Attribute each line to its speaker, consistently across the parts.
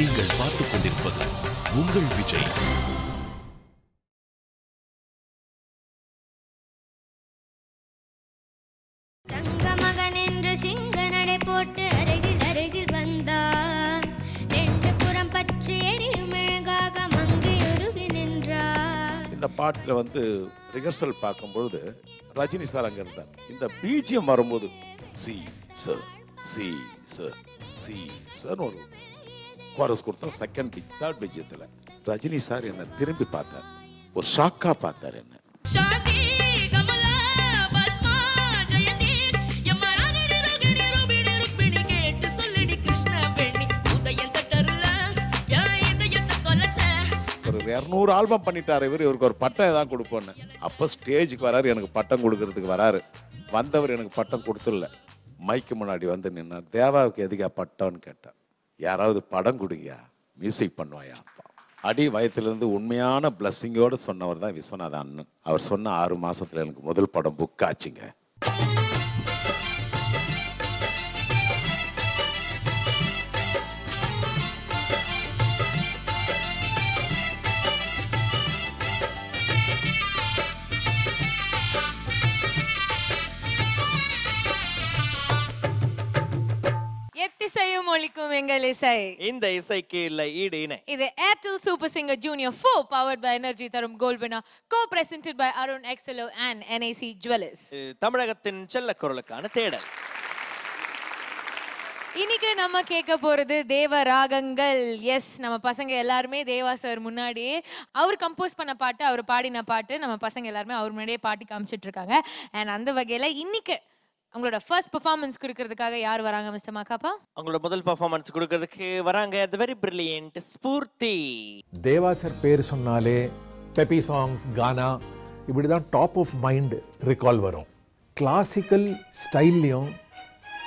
Speaker 1: நீங்கள் பார்த்துக் கொண்டிருப்பது உங்கள் விஜய்.
Speaker 2: தங்கமகன் என்று சிங்க நடை போட்டு அருகில் அருகில் வந்தான். ரெண்டு புறம் பற்றி எரியும் அழகாக மங்கை உருகி நின்றார்.
Speaker 3: இந்த பாட்டில் வந்து ரிஹர்சல் பார்க்கும்பொழுது ரஜினி சார் அங்கே இருந்தார். இந்த பிஜிஎம் வரும்போது சி சார் சி சார் சி சார் ஒரு கோரஸ் கொடுத்தா செகண்ட் பீச் தேர்ட் பீஜத்தில் ரஜினி சார் என்னை திரும்பி பார்த்தார். ஒரு ஷாக்காக பார்த்தார் என்ன. ஒரு 200 ஆல்பம் பண்ணிட்டார் இவருக்கு ஒரு பட்டம் தான் கொடுப்போன்னு. அப்போ ஸ்டேஜுக்கு வராரு, எனக்கு பட்டம் கொடுக்கறதுக்கு வராரு. வந்தவர் எனக்கு பட்டம் கொடுத்துடல, மைக்கு முன்னாடி வந்து நின்னார். தேவாவுக்கு எதுக்கா பட்டம்னு கேட்டார். யாராவது படம் கொடுங்கயா, மியூசிக் பண்ணுவாயா. அடி வயத்திலிருந்து உண்மையான பிளஸ்ஸிங்கோடு சொன்னவர் தான் விஸ்வநாத அண்ணன். அவர் சொன்ன 6 மாசத்துல எனக்கு முதல் படம் புக் ஆச்சுங்க.
Speaker 4: எத்திசையும் ஒலிக்கும் எங்கள் இசை.
Speaker 5: இந்த இசைக்கு இல்லை ஈடு இணை.
Speaker 4: இது Airtel super singer Junior 4 powered by energy தரும் gold winner, co-presented by Arun Excello and NAC Jewelers.
Speaker 5: தமிழகத்தின் செல்ல குரலுக்கான தேடல்.
Speaker 4: இன்னைக்கு நம்ம கேட்க போறது தேவ ராகங்கள். எஸ், நம்ம பசங்க எல்லாருமே தேவா சார் முன்னாடியே அவர் கம்போஸ் பண்ண பாட்டு, அவர் பாடின பாட்டு நம்ம பசங்க எல்லாருமே அவர் முன்னாடியே பாட்டி காமிச்சிட்டு இருக்காங்க. அண்ட் அந்த வகையில இன்னைக்கு அவங்களோட ஃபர்ஸ்ட் பெர்ஃபார்மன்ஸ் கொடுக்கிறதுக்காக யார் வராங்க மிஸ்டர் மாக்காப்பா?
Speaker 5: அவங்களோட முதல் பெர்ஃபார்மன்ஸ் கொடுக்கிறதுக்கு வராங்க the very brilliant Sphoorty.
Speaker 6: Deva sir பேர் சொன்னாலே பெப்பி சாங்ஸ், கானா, இப்படி தான் டாப் ஆஃப் மைண்ட் ரிகால் வரும். கிளாசிக்கல் ஸ்டைல்லையும்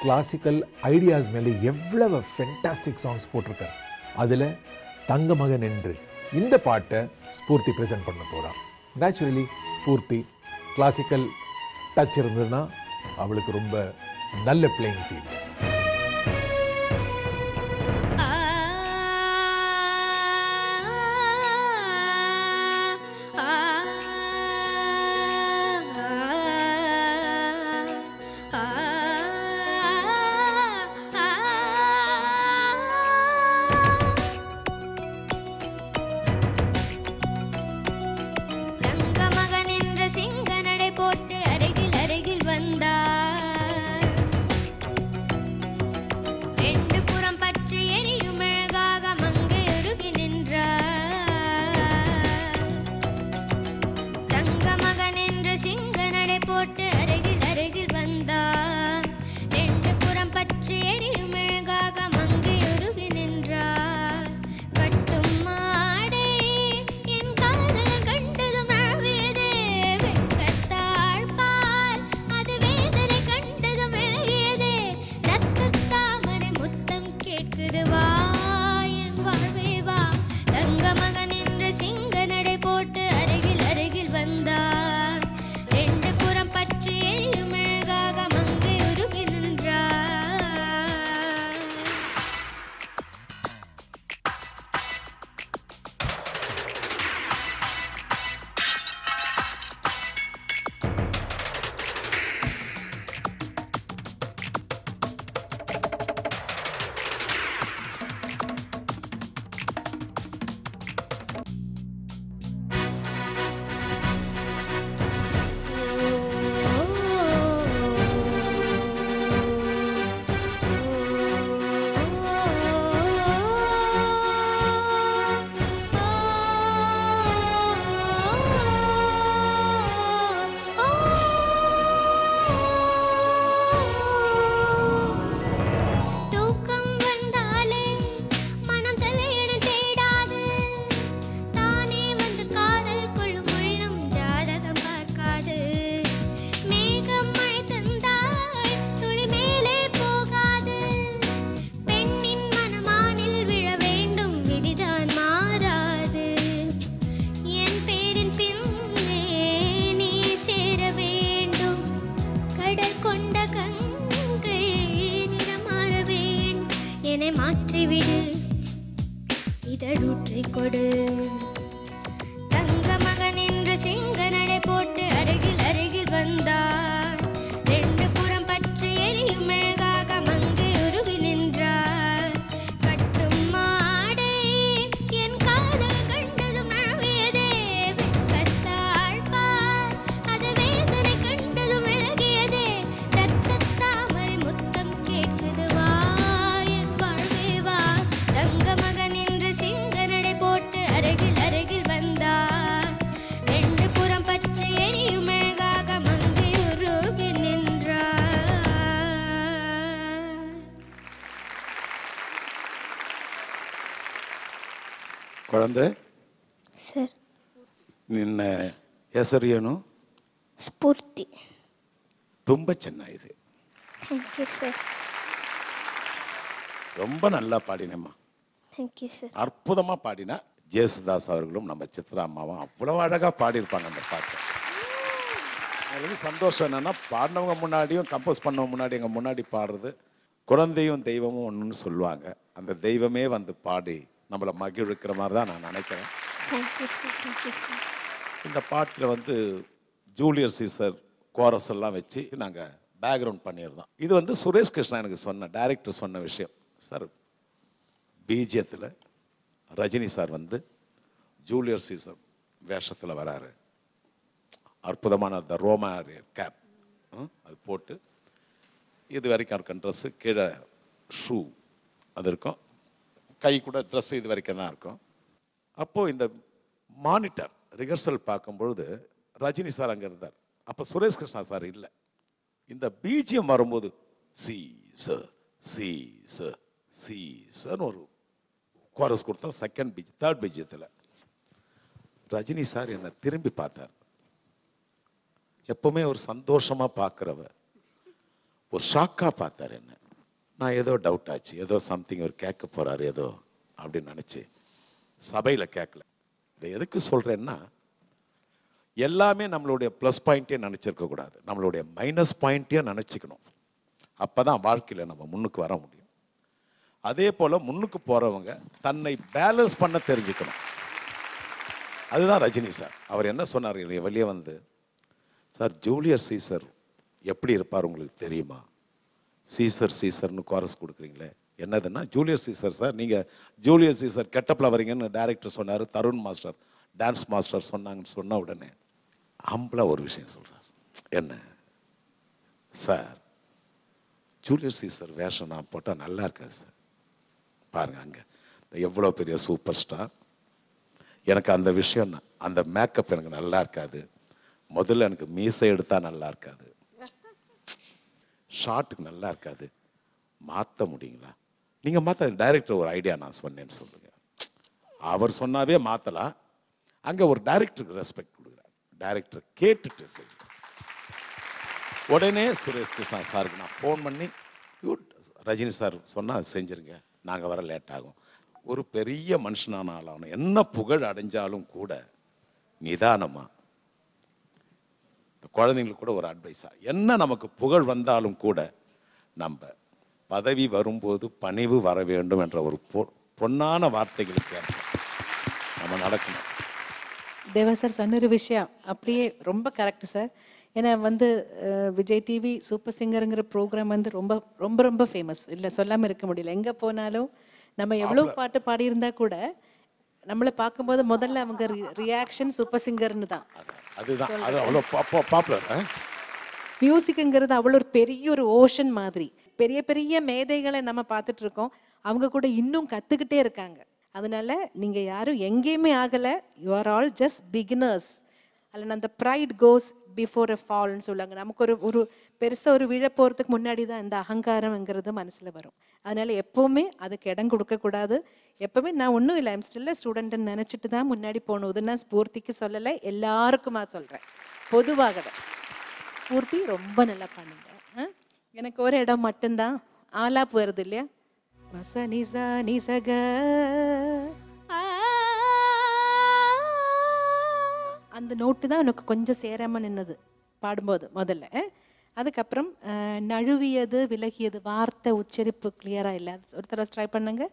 Speaker 6: கிளாசிக்கல் ஐடியாஸ் மேலே எவ்வளவு ஃபென்டாஸ்டிக் சாங்ஸ் போட்டிருக்காரு. அதில் தங்கமகன் என்று இந்த பாட்டை ஸ்பூர்த்தி ப்ரெசென்ட் பண்ண போகிறான். நேச்சுரலி ஸ்பூர்த்தி கிளாசிக்கல் டச் இருந்ததுன்னா அவளுக்கு ரொம்ப நல்ல பிளேயிங் ஃபீல்.
Speaker 2: தங்கமகன் என்று சிங்க நடை போட்டு அருகில் அருகில் வந்தார். ரெண்டு புறம் பற்றி எரியும் அழகாக மங்கை உருகி நின்றார். தங்கமகன் என்று சிங்க நடை போட்டு அருகில் அருகில் வந்தார். ரெண்டு புறம் பற்றி எரியும் அழகாக மங்கை உருகி நின்றார். கட்டும் மாடை என் காதல் கண்டதும் அழுதே, வெட்கத்தாள் பால் அது வேதனை கண்டதும் எழுதியதே. ரத்தத் தாமரை முத்தம் கேட்குது வா என் வாழ்வே வா. தங்கமகன் என்று சிங்க நடை போட்டு அருகில் அருகில் வந்தார். ரெண்டு புறம் பற்றி எரியும் அழகாக மங்கை உருகி நின்றார். இதழூற்றி கொடு தங்க மகன் என்று சிங்க நடை போட்டு அருகில் அருகில் வந்தார் ரெண்டு புறம் பற்றி எரியும் மெழுகாக மங்கை உருகி நின்றார் கட்டும் மாடை என் காதல் கண்டதும் நழுவியதே வெட்கத்தாழ்பார் அது வேதனை கண்டதும் விலகியதே ரத்தத் தாமரை முத்தம் கேட்குது வா என் வாழ்வே வா தங்க மகன் என்று சிங்க நடை போட்டு அருகில் அருகில் வந்தார் ரெண்டு புறம் பற்றி எரியும் மெழுகாக மங்கை உருகி நின்றார்
Speaker 3: குழந்தை
Speaker 2: ಸರ್
Speaker 3: ನಿನ್ನ ಹೆಸರೇನು?
Speaker 2: ಸ್ಫೂರ್ತಿ.
Speaker 3: ತುಂಬ ಚೆನ್ನಾಗಿದೆ.
Speaker 2: Thank you sir.
Speaker 3: ரொம்ப நல்லா பாடினேம்மா.
Speaker 2: Thank you sir.
Speaker 3: அற்புதமாக பாடினா ஜேசுதாஸ் அவர்களும் நம்ம சித்ரா அம்மாவும் அவ்வளோ அழகாக பாடியிருப்பாங்க அந்த பாட்டை. எனக்கு சந்தோஷம் என்னென்னா பாடினவங்க முன்னாடியும் கம்போஸ் பண்ணவங்க முன்னாடி எங்கள் முன்னாடி பாடுறது குழந்தையும் தெய்வமும் ஒன்றுன்னு சொல்லுவாங்க. அந்த தெய்வமே வந்து பாடி நம்மளை மகிழ்விக்கிற மாதிரி தான் நான் நினைக்கிறேன்.
Speaker 2: Thank you sir. Thank you sir.
Speaker 3: இந்த பாட்டில் வந்து ஜூலியர் சீசர் கோரஸ் எல்லாம் வச்சு நாங்கள் பேக்ரவுண்ட் பண்ணியிருந்தோம். இது வந்து சுரேஷ் கிருஷ்ணா எனக்கு சொன்ன டைரக்டர் சொன்ன விஷயம். சார் பிஜிஎத்தில் ரஜினி சார் வந்து ஜூலியர் சீசர் வேஷத்தில் வராரு. அற்புதமான அந்த ரோமாரியர் கேப் அது போட்டு இது வரைக்கும் இருக்கும் ட்ரெஸ்ஸு, கீழே ஷூ அது இருக்கும், கை கூட ட்ரெஸ்ஸு இது வரைக்கும் தான் இருக்கும். அப்போது இந்த மானிட்டர் ரிஹர்சல் பார்க்கும்பொழுது ரஜினி சார் அங்கே இருந்தார். அப்போ சுரேஷ் கிருஷ்ணா சார் இல்லை. இந்த பிஜிஎம் வரும்போது சி சார் சி சார் சி சார்னு ஒரு கோரஸ் கொடுத்தா செகண்ட் பிஜி தேர்ட் பிஜியத்தில் ரஜினி சார் என்னை திரும்பி பார்த்தார். எப்பவுமே ஒரு சந்தோஷமாக பார்க்குறவர் ஒரு ஷாக்காக பார்த்தார் என்ன. நான் ஏதோ டவுட் ஆச்சு, ஏதோ சம்திங் ஒரு கேட்க போகிறாரு ஏதோ அப்படின்னு நினச்சி சபையில் கேட்கல. இதை எதுக்கு சொல்கிறேன்னா எல்லாமே நம்மளுடைய ப்ளஸ் பாயிண்ட்டே நினச்சிருக்கக்கூடாது, நம்மளுடைய மைனஸ் பாயிண்ட்டே நினச்சிக்கணும். அப்போ தான் வாழ்க்கையில் நம்ம முன்னுக்கு வர முடியும். அதே போல் முன்னுக்கு போகிறவங்க தன்னை பேலன்ஸ் பண்ண தெரிஞ்சுக்கணும். அதுதான் ரஜினி சார். அவர் என்ன சொன்னார் வெளியே வந்து, சார் ஜூலியர் சீசர் எப்படி இருப்பார் உங்களுக்கு தெரியுமா? சீசர் சீசர்னு கோரஸ் கொடுக்குறீங்களே என்னதுன்னா ஜூலியர் சீசர் சார், நீங்கள் ஜூலியர் சீசர் கெட்டப்பில் வரீங்கன்னு டைரக்டர் சொன்னார், தருண் மாஸ்டர் டான்ஸ் மாஸ்டர் சொன்னாங்கன்னு சொன்ன உடனே ஹம்பிளாக ஒரு விஷயம் சொல்கிறார். என்ன சார் ஜூலியர் சீசர் வேஷம் நான் போட்டால் நல்லா இருக்காது சார். பாருங்கள் அங்கே எவ்வளோ பெரிய சூப்பர் ஸ்டார், எனக்கு அந்த விஷயம் அந்த மேக்கப் எனக்கு நல்லா இருக்காது. முதல்ல எனக்கு மீசை எடுத்தால் நல்லா இருக்காது, ஷார்ட்டுக்கு நல்லா இருக்காது, மாற்ற முடியுங்களா? நீங்கள் மாற்ற டைரக்டர் ஒரு ஐடியா நான் சொன்னேன்னு சொல்லுங்கள். அவர் சொன்னாவே மாற்றலாம். அங்கே ஒரு டைரக்டருக்கு ரெஸ்பெக்ட் கொடுக்குறாரு. டைரக்டர் கேட்டுட்டு செய்யும். உடனே சுரேஷ் கிருஷ்ணா சாருக்கு நான் ஃபோன் பண்ணி ரஜினி சார் சொன்னால் செஞ்சுருங்க, நாங்கள் வர லேட் ஆகும். ஒரு பெரிய மனுஷனானாலும் என்ன புகழ் அடைஞ்சாலும் கூட நிதானமாக குழந்தைங்களுக்கு கூட ஒரு அட்வைஸாக என்ன நமக்கு புகழ் வந்தாலும் கூட நம்ம பதவி வரும்போது பணிவு வர வேண்டும் என்ற ஒரு பொன்னான வார்த்தைகளுக்கு நம்ம நடக்கணும்.
Speaker 7: தேவா சார் சொன்ன ஒரு விஷயம் அப்படியே ரொம்ப கரெக்ட் சார். ஏன்னா வந்து விஜய் டிவி சூப்பர் சிங்கருங்கிற ப்ரோக்ராம் வந்து ரொம்ப ரொம்ப ரொம்ப ஃபேமஸ். இல்லை சொல்லாமல் இருக்க முடியல. எங்கே போனாலும் நம்ம எவ்வளோ பாட்டு பாடியிருந்தா கூட நம்மளை பார்க்கும்போது முதல்ல அவங்க ரியாக்ஷன் சூப்பர் சிங்கர்னு தான்.
Speaker 3: அதுதான் அது அவ்வளோ பாப்புலர்.
Speaker 7: மியூசிக்குங்கிறது அவ்வளோ ஒரு பெரிய ஒரு ஓஷன் மாதிரி. பெரிய பெரிய மேதைகளை நம்ம பார்த்துட்டு இருக்கோம், அவங்க கூட இன்னும் கற்றுக்கிட்டே இருக்காங்க. அதனால நீங்கள் யாரும் எங்கேயுமே ஆகலை, you are all just beginners. அதில் அந்த ப்ரைட் கோஸ் பிஃபோர் எ ஃபால்னு சொல்லுவாங்க. நமக்கு ஒரு பெருசாக ஒரு விழ போகிறதுக்கு முன்னாடி தான் இந்த அகங்காரம்ங்கிறது மனசில் வரும். அதனால் எப்போவுமே அதுக்கு இடம் கொடுக்கக்கூடாது. எப்போவுமே நான் ஒன்றும் இல்லை, ஐம் ஸ்டில் ஸ்டூடெண்ட்டுன்னு நினச்சிட்டு தான் முன்னாடி போகணும். இது நான் ஸ்பூர்த்திக்கு சொல்லலை, எல்லாருக்குமா சொல்கிறேன், பொதுவாக தான். ஸ்பூர்த்தி ரொம்ப நல்லா பண்ணுங்க. எனக்கு ஒரு இடம் மட்டும்தான் ஆலாப் வருது இல்லையா, மச நிசா நிசக, அந்த நோட்டு தான் எனக்கு கொஞ்சம் சேராமல் நின்னது பாடும்போது முதல்ல. அதுக்கப்புறம் நழுவியது விலகியது, வார்த்தை உச்சரிப்பு கிளியராக இல்லை. ஒரு தடவை ட்ரை பண்ணுங்க.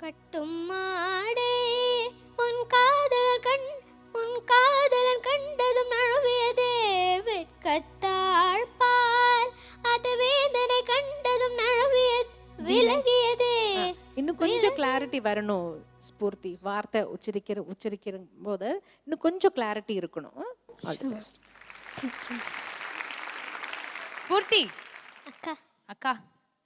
Speaker 2: கட்டும் மாடே உன் காதலன் கண்டதும் நழுவியதே வெட்கத்தாள் பால் அது வேதனை கண்டதும் நழுவியது விலகியதே.
Speaker 7: இன்னும் கொஞ்சம் கிளாரிட்டி வரணும் ஸ்பூர்த்தி. வார்த்தை உச்சரிக்கிற போது இன்னும் கொஞ்சம் கிளாரிட்டி இருக்கணும். All the best.
Speaker 4: ஸ்பூர்த்தி
Speaker 2: அக்கா
Speaker 4: அக்கா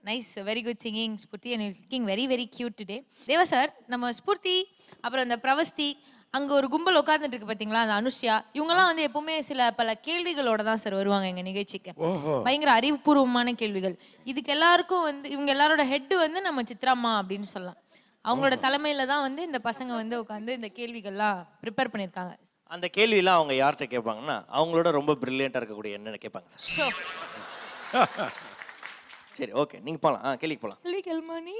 Speaker 4: nice, very good singing Sphoorty, and looking very very cute today. Deva sir, நம்ம ஸ்பூர்த்தி அப்புறம் இந்த பிரவஸ்தி அங்கே ஒரு கும்பல் உட்காந்துட்டு இருக்கு பார்த்தீங்களா, அந்த அனுஷ்யா, இவங்கெல்லாம் வந்து எப்பவுமே பல கேள்விகளோட தான் சார் வருவாங்க எங்கள் நிகழ்ச்சிக்கு. பயங்கர அறிவுபூர்வமான கேள்விகள். இதுக்கு எல்லாருக்கும் வந்து இவங்க எல்லாரோட ஹெட்டு வந்து நம்ம சித்ராம்மா அப்படின்னு சொல்லலாம். அவங்களோட தலைமையில தான் வந்து இந்த பசங்க வந்து உட்காந்து இந்த கேள்விகள்லாம் ப்ரிப்பேர் பண்ணியிருக்காங்க.
Speaker 5: அந்த கேள்வியெல்லாம் அவங்க யார்கிட்ட கேட்பாங்கன்னா அவங்களோட ரொம்ப பிரில்லியண்டாக இருக்கக்கூடிய என்னன்னு கேட்பாங்க சார்.
Speaker 4: ஷோ
Speaker 5: சரி, ஓகே, நீங்கள் போகலாம். கேள்விக்கு போகலாம்.
Speaker 4: கேள்மணி,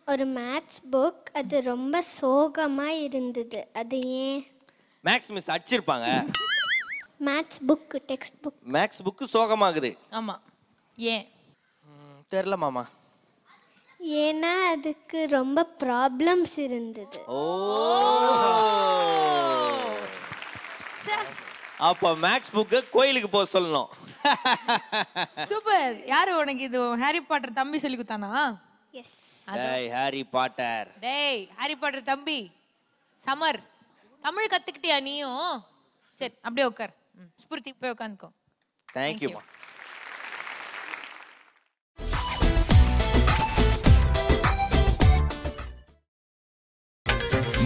Speaker 2: ஒரு மேத்ஸ் புக், அது ரொம்ப சோகமாக இருந்தது. அது ஏன்?
Speaker 5: மேக்ஸ் மிஸ் அடிச்சிருப்பாங்க.
Speaker 2: Maths book, text book.
Speaker 5: Maths book சோகமாகுது.
Speaker 4: ஆமாம், ஏன்
Speaker 5: தெரில மாமா.
Speaker 2: ஏன்னா அதுக்கு ரொம்ப ப்ராப்ளம்ஸ் இருந்தது.
Speaker 5: ஓ, அப்போ மேக்ஸ் புக்கு கோயிலுக்கு போக சொல்லணும்.
Speaker 4: சூப்பர். யாரு உனக்கு இது ஹாரி பாட்டர் தம்பி சொல்லி கொடுத்தானா?
Speaker 2: எஸ்.
Speaker 5: டேய் ஹாரி பாட்டர்,
Speaker 4: டேய் ஹாரி பாட்டர் தம்பி சமர், தமிழ் கத்துக்கிட்டியா நீயும்? சரி, அப்படியே உட்கார். ஸ்பூர்த்தி போய் உட்காந்துக்கோ.
Speaker 5: தேங்க்யூமா.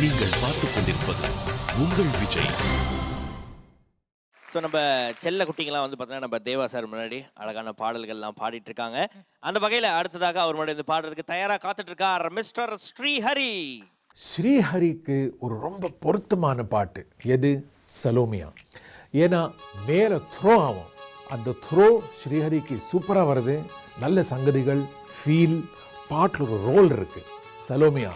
Speaker 1: நீங்கள் பார்த்துக் கொண்டிருப்பது உங்கள் விஜய்.
Speaker 5: ஸோ நம்ம செல்ல குட்டிங்கெல்லாம் வந்து பார்த்தீங்கன்னா நம்ம தேவா சார் முன்னாடி அழகான பாடல்கள்லாம் பாடிட்டு இருக்காங்க. அந்த வகையில் அடுத்ததாக அவர் முன்னாடி வந்து பாடுறதுக்கு தயாராக காத்துட்டு இருக்கார் மிஸ்டர் ஸ்ரீஹரி.
Speaker 6: ஸ்ரீஹரிக்கு ஒரு ரொம்ப பொருத்தமான பாட்டு எது? சலோமியா. ஏன்னா மேலே த்ரோ ஆகும், அந்த த்ரோ ஸ்ரீஹரிக்கு சூப்பராக வருது. நல்ல சங்கதிகள், ஃபீல், பாட்டில் ஒரு ரோல் இருக்கு. சலோமியா.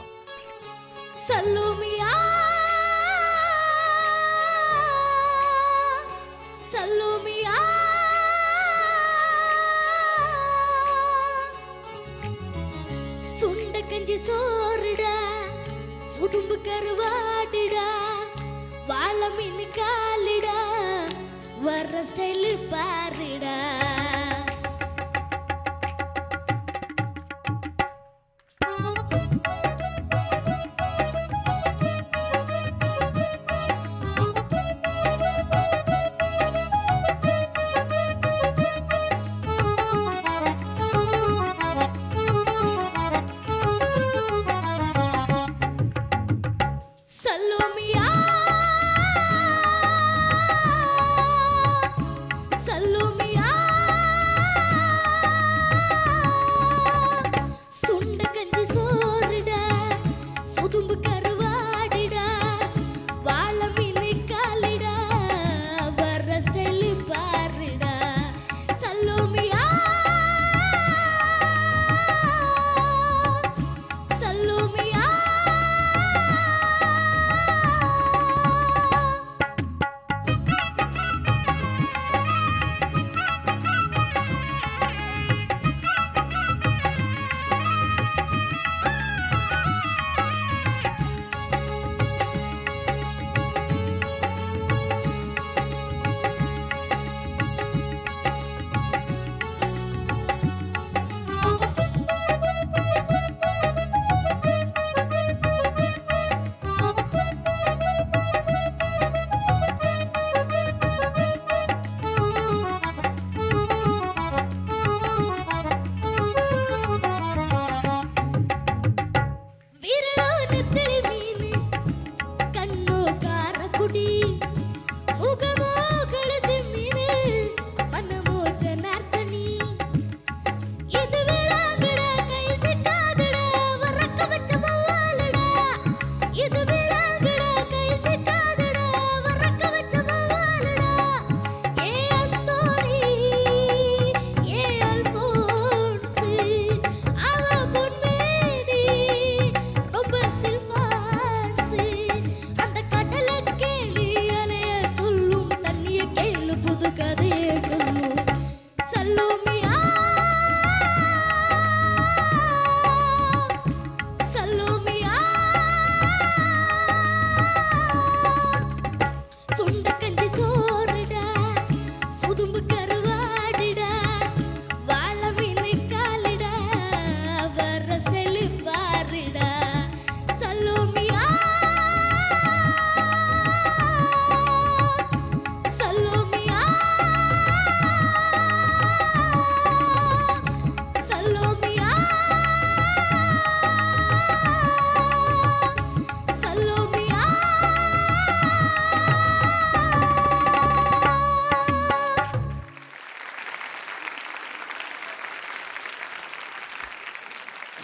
Speaker 2: சலோமியா சலோமியா சுண்ட கஞ்சி சோறுடா, சுடும்பு கருவாடுடா, வாழ மீன் காலிடா, வர்ற ஸ்டைலு பாருடா.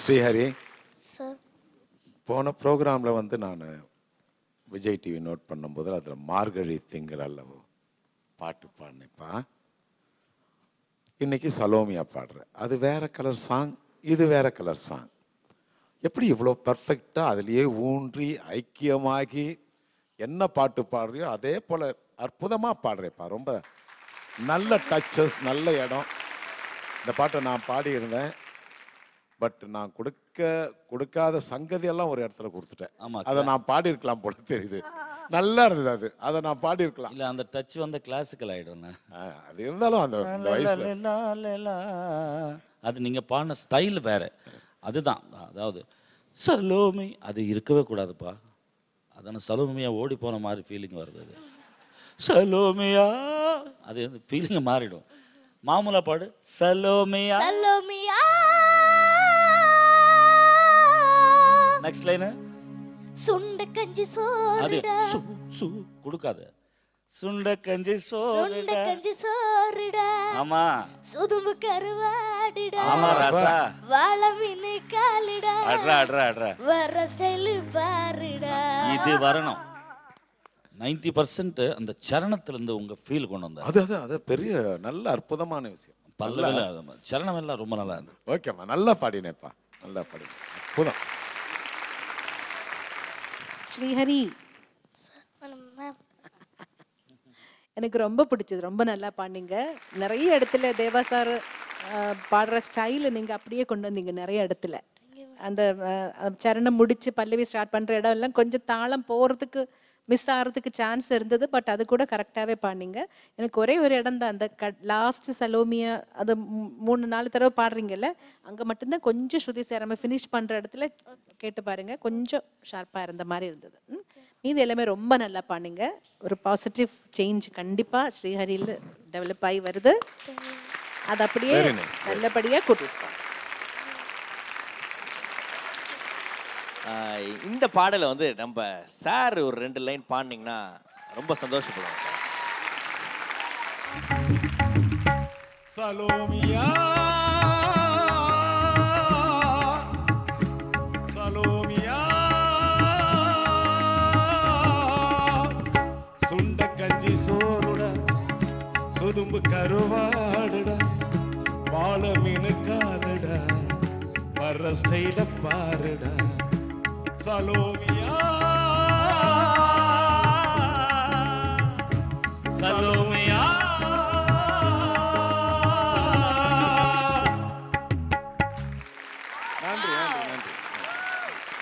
Speaker 3: ஸ்ரீஹரி,
Speaker 2: சார்
Speaker 3: போன ப்ரோக்ராமில் வந்து நான் விஜய் டிவி நோட் பண்ணும்போது அதில் மார்கழி திங்கள் அல்லவோ பாட்டு பாடினேப்பா. இன்னைக்கு சலோமியா பாடுறேன். அது வேற கலர் சாங், இது வேற கலர் சாங். எப்படி இவ்வளோ பர்ஃபெக்டாக அதுலேயே ஊன்றி ஐக்கியமாகி என்ன பாட்டு பாடுறியோ அதே போல் அற்புதமாக பாடுறேப்பா. ரொம்ப நல்ல டச்சஸ், நல்ல இடம். இந்த பாட்டை நான் பாடியிருந்தேன். பட் நான் கொடுக்காத சங்கதியெல்லாம் ஒரு இடத்துல கொடுத்துட்டேன். அதை நான் பாடியிருக்கலாம் போல தெரியுது. நல்லா இருந்தது அது, அதை நான் பாடியிருக்கலாம்.
Speaker 8: இல்லை, அந்த டச் வந்து கிளாசிக்கல் ஆகிடும்.
Speaker 3: அது இருந்தாலும் அந்த வயசுல
Speaker 8: அது நீங்கள் பாடின ஸ்டைல் வேறு. அதுதான், அதாவது சலோமி அது இருக்கவே கூடாதுப்பா. அதான சலோமியா ஓடி போன மாதிரி ஃபீலிங் வருது. அது சலோமியா, அது ஃபீலிங்கை மாறிடும். மாமூலா பாடு சலோமியா.
Speaker 2: சலோமியா.
Speaker 8: நெக்ஸ்ட் லைன்
Speaker 2: சுண்ட கஞ்சி
Speaker 8: அது
Speaker 2: சோறுடா.
Speaker 8: சு கொடுக்காத. சுண்ட கஞ்சி
Speaker 2: சுண்ட கஞ்சி சோறுடா.
Speaker 8: ஆமா.
Speaker 2: சுதும்பு கருவாடுடா.
Speaker 8: ஆமா ராசா.
Speaker 2: வாழை மீன் காலுடா.
Speaker 8: அட்ரா அட்ரா அட்ரா.
Speaker 2: வர ஸ்டைல் பாருடா.
Speaker 8: இது வரணும். 90% அந்த சரணத்திலிருந்து உங்க ஃபீல் கொண்டு வந்தார்.
Speaker 3: அது பெரிய நல்ல அற்புதமான விஷயம்.
Speaker 8: பல்லவில சரணம் எல்லாம் ரொம்ப நல்லா இருந்தது.
Speaker 3: ஓகேம்மா, நல்லா பாடினேப்பா, நல்லா பாடினேன். அற்புதம்.
Speaker 7: ஸ்ரீஹரி, எனக்கு ரொம்ப பிடிச்சது. ரொம்ப நல்லா பாடினீங்க. நிறைய இடத்துல தேவா சார் பாடுற ஸ்டைலை நீங்கள் அப்படியே கொண்டு வந்தீங்க. நிறைய இடத்துல அந்த சரணம் முடித்து பல்லவி ஸ்டார்ட் பண்ணுற இடம் எல்லாம் கொஞ்சம் தாளம் போகிறதுக்கு மிஸ் ஆகிறதுக்கு சான்ஸ் இருந்தது. பட் அது கூட கரெக்டாகவே பாடினீங்க. எனக்கு ஒரே ஒரு இடம் தான், அந்த லாஸ்ட் சலோமியா, அது 3-4 தடவை பாடுறீங்கல்ல, அங்கே மட்டும்தான் கொஞ்சம் ஸ்ருதி சேராமல் ஃபினிஷ் பண்ணுற இடத்துல கேட்டு பாருங்கள், கொஞ்சம் ஷார்ப்பாக இருந்த மாதிரி இருந்தது. மீது எல்லாமே ரொம்ப நல்லா பாடினீங்க. ஒரு பாசிட்டிவ் சேஞ்ச் கண்டிப்பாக ஸ்ரீஹரியில் டெவலப் ஆகி வருது. அது அப்படியே நல்லபடியாக கூட்டிட்டு.
Speaker 5: இந்த பாடலை வந்து நம்ம சார் ஒரு 2 லைன் பாடினீங்கன்னா ரொம்ப சந்தோஷப்படுவோம்.
Speaker 9: சலோமியா சலோமியா சுண்ட கஞ்சி சோறுடா, சுதும்பு கருவாடுடா, வாழை மீன் காலுடா, வர்ற ஸ்டைல பாருடா. சலோமியா சலோமியா.
Speaker 3: நன்றி நன்றி நன்றி.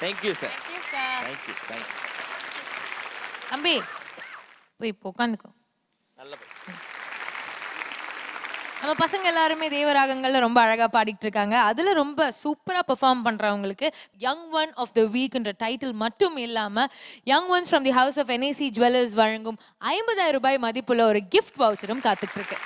Speaker 5: Thank you sir. தேங்க்யூ.
Speaker 4: தம்பி போய் இப்போ உட்காந்துக்கோ.
Speaker 5: நல்ல
Speaker 4: நம்ம பசங்க எல்லாருமே தேவராகங்கள்ல ரொம்ப அழகா பாடிட்டு இருக்காங்க. அதுல ரொம்ப சூப்பரா பெர்ஃபார்ம் பண்றவங்களுக்கு யங் ஒன் ஆஃப் த வீக்ன்ற டைட்டில் மட்டும் இல்லாம young ones from the house of NAC jewellers வழங்கும் 50,000 ரூபாய் மதிப்புள்ள ஒரு கிஃப்ட் வவுச்சரும் காத்துட்டு இருக்கு.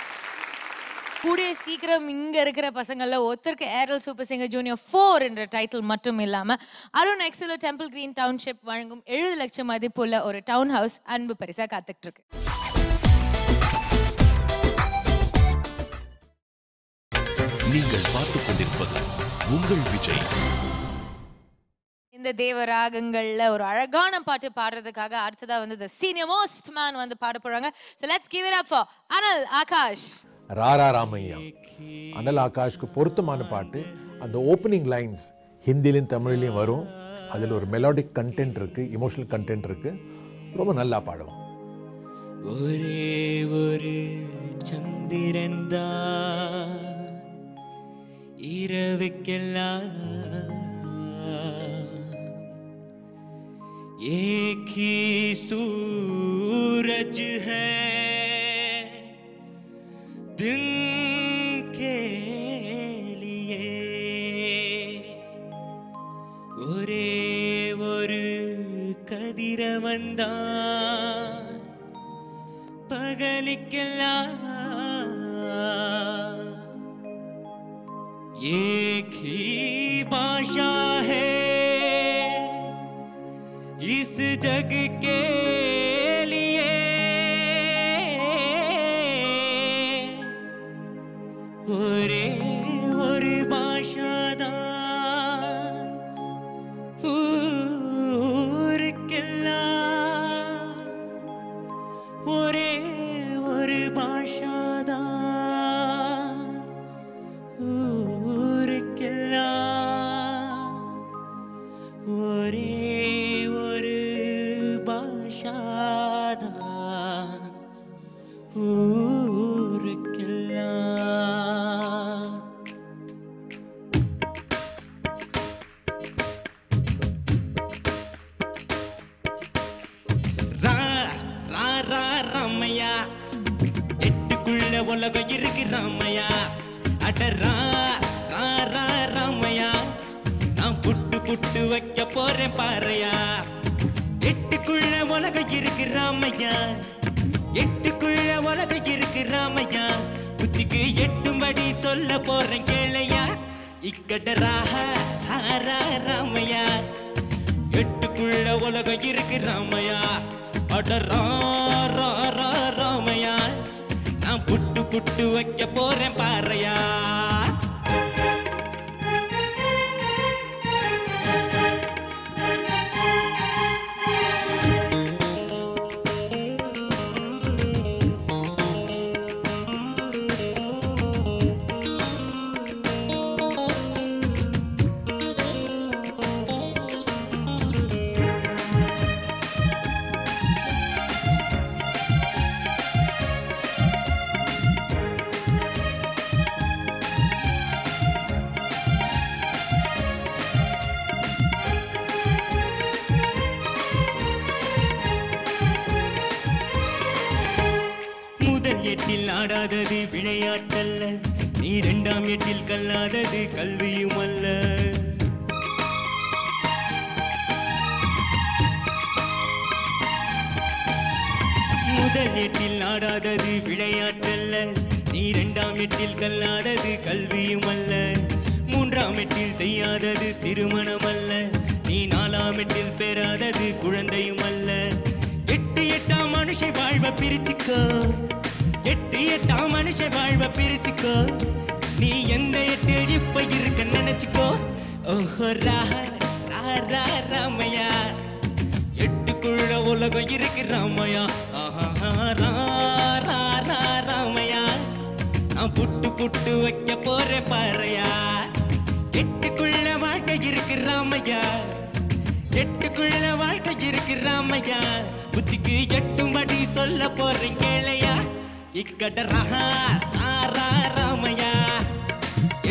Speaker 4: கூடிய சீக்கிரம் இங்க இருக்கிற பசங்கள்ல ஒருத்தருக்கு ஏர்டெல் சூப்பர் சிங்கர் ஜூனியர் 4 என்ற டைட்டில் மட்டும் இல்லாம அருண் எக்ஸலோ டெம்பிள் கிரீன் டவுன்ஷிப் வழங்கும் 70 லட்சம் மதிப்புள்ள ஒரு டவுன் ஹவுஸ் அன்பு பரிசா காத்துட்டு இருக்கு.
Speaker 1: நீங்கள் பார்த்துக் கொண்டிருப்பது உங்கள் விஜய்.
Speaker 4: இந்த தேவராகங்கள்ல ஒரு அழகான பாட்டு பாடுறதுக்காக அடுத்ததா வந்து the senior most man வந்து பாட போறாங்க. So let's give it up for அனல் ஆகாஷ்.
Speaker 6: ராரா ராமையா. அனல் ஆகாஷ்க்கு பொருத்தமான பாட்டு. அந்த ஓப்பனிங் லைன்ஸ் ஹிந்திலையும் தமிழ்லையும் வரும். அதில் ஒரு மெலோடிக் கண்டென்ட் இருக்கு, இமோஷனல் கண்டென்ட் இருக்கு. ரொம்ப நல்லா பாடுவோம்.
Speaker 10: ஒரே ஒரு சந்திரந்தா இரவுக்கெல்லாம் एक ही सूरज है दिन के लिए ஒரே ஒரு கதிரவன்தான் பகலிக்கெல்லாம் एक ही भाषा है इस जग के लिए ஒரே ஒரு பாஷாதான் ராமையா எட்டுக்குள்ள உலகம் இருக்கு ராமையா அடரா ராரா ராமையா நான் புட்டு புட்டு வைக்க போறேன் பாறையா எட்டுக்குள்ள உலகம் இருக்கு ராமையா எட்டுக்குள்ள உலகம் இருக்கு ராமையா புத்திக்கு எட்டும்படி சொல்ல போறேன் கேளையா இக்கட ராரா ராமையா எட்டுக்குள்ள உலகம் இருக்கு ராமையா அடரா ராரா ராமையா நான் புட்டு புட்டு வைக்க போறேன் பாறையா எட்டில் ஆடாதது விளையாட்டல்ல நீ இரண்டாம் எட்டில் கல்லாதது கல்வியும் அல்ல முதல் எட்டில் ஆடாதது விளையாட்டல்ல நீ இரண்டாம் எட்டில் கல்லாதது கல்வியும் அல்ல மூன்றாம் எட்டில் செய்யாதது திருமணம் அல்ல நீ நாலாம் எட்டில் பெறாதது குழந்தையும் அல்ல எட்டு எட்டாம் மனுஷை வாழ்வ பிரிச்சுக்கோ எட்டு எட்டாம் மனுஷ வாழ்வ பிரிச்சுக்கோ நீ எந்த எட்டில் இப்ப இருக்க நினைச்சுக்கோ ஓஹோ ராரா ராமையா எட்டுக்குள்ள உலகம் இருக்கு ராமையா ராரா ராமையா நான் புட்டு புட்டு வைக்க போறேன் பாறையா எட்டுக்குள்ள வாழ்க்கை இருக்கு ராமையா எட்டுக்குள்ள வாழ்க்கை இருக்கு ராமையா புத்திக்கு எட்டும்படி சொல்ல போறேன் கேளையா இக்கட ராரா ராமையா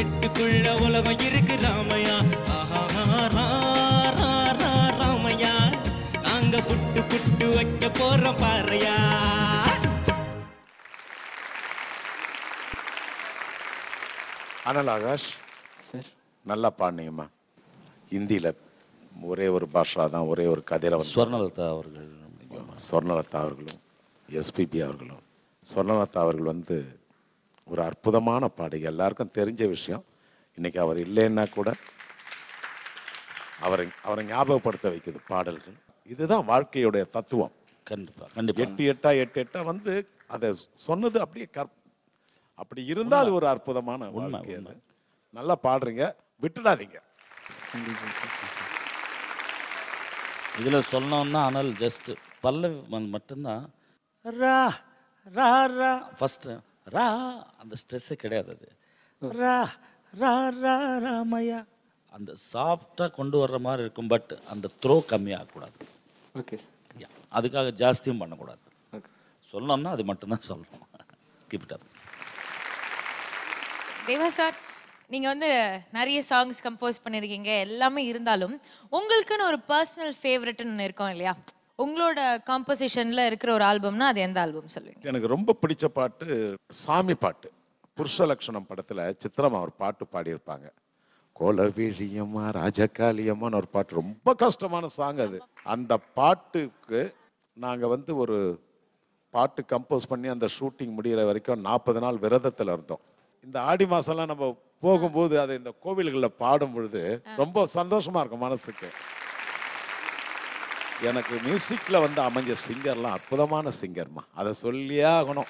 Speaker 10: எட்டுக்குள்ள உலகம் இருக்கு ராமையா ராரா ராமையா நாங்க புட்டு புட்டு வைக்க போறோம் பாறையா
Speaker 3: அனல் ஆகாஷ்
Speaker 11: சார்
Speaker 3: நல்லா பாடினீங்கம்மா ஹிந்தியில் ஒரே ஒரு பாஷா தான் ஒரே ஒரு கதையில் வந்து
Speaker 8: ஸ்வர்ணலதா அவர்கள்
Speaker 3: ஸ்வர்ணலதா அவர்களும் எஸ்பிபி அவர்களும் ஸ்வர்ணலதா அவர்கள் வந்து ஒரு அற்புதமான பாடகி எல்லாருக்கும் தெரிஞ்ச விஷயம் இன்னைக்கு அவர் இல்லைன்னா கூட அவரை ஞாபகப்படுத்த வைக்குது பாடல்கள் இதுதான் வாழ்க்கையுடைய தத்துவம்
Speaker 8: கண்டிப்பாக கண்டிப்பாக
Speaker 3: எட்டு எட்டா வந்து அதை சொன்னது அப்படியே அப்படி இருந்தால் அது ஒரு அற்புதமான வாழ்க்கை அது நல்லா பாடுறீங்க விட்டுடாதீங்க
Speaker 8: இதில் சொன்னோம்னா ஆனால் ஜஸ்ட் பல்லவி மட்டும்தான் ரா ரா ரா ஃபஸ்ட்டு ரா அந்த ஸ்ட்ரெஸ்ஸே கிடையாது அது ரா ரா ரா ராமையா அந்த சாஃப்டாக கொண்டு வர்ற மாதிரி இருக்கும் பட் அந்த த்ரோ கம்மியாகக்கூடாது
Speaker 11: ஓகே சார்
Speaker 8: அதுக்காக ஜாஸ்தியும் பண்ணக்கூடாது சொல்லணும்னா அது மட்டும்தான் சொல்லணும் keep it up
Speaker 4: Deva sir நீங்கள் வந்து நிறைய சாங்ஸ் கம்போஸ் பண்ணியிருக்கீங்க எல்லாமே இருந்தாலும் உங்களுக்குன்னு ஒரு பர்சனல் ஃபேவரட்னு ஒன்று இருக்கும் இல்லையா உங்களோட காம்போசிஷனில் இருக்கிற ஒரு ஆல்பம்னா அது எந்த ஆல்பம் சொல்லுவீங்க
Speaker 3: எனக்கு ரொம்ப பிடிச்ச பாட்டு சாமி பாட்டு புருஷலட்சணம் படத்தில் சித்ரமா ஒரு பாட்டு பாடியிருப்பாங்க கோலவிழியம்மா ராஜகாளியம்மான்னு ஒரு பாட்டு ரொம்ப கஷ்டமான சாங் அது அந்த பாட்டுக்கு நாங்கள் வந்து ஒரு பாட்டு கம்போஸ் பண்ணி அந்த ஷூட்டிங் முடிகிற வரைக்கும் 40 நாள் விரதத்தில் இருந்தோம் இந்த ஆடி மாதம்லாம் நம்ம போகும்போது அதை இந்த கோவில்களில் பாடும் பொழுது ரொம்ப சந்தோஷமாக இருக்கும் மனசுக்கு எனக்கு மியூசிக்கில் வந்து அமைஞ்ச சிங்கர்லாம் அற்புதமான சிங்கர்மா அதை சொல்லியே ஆகணும்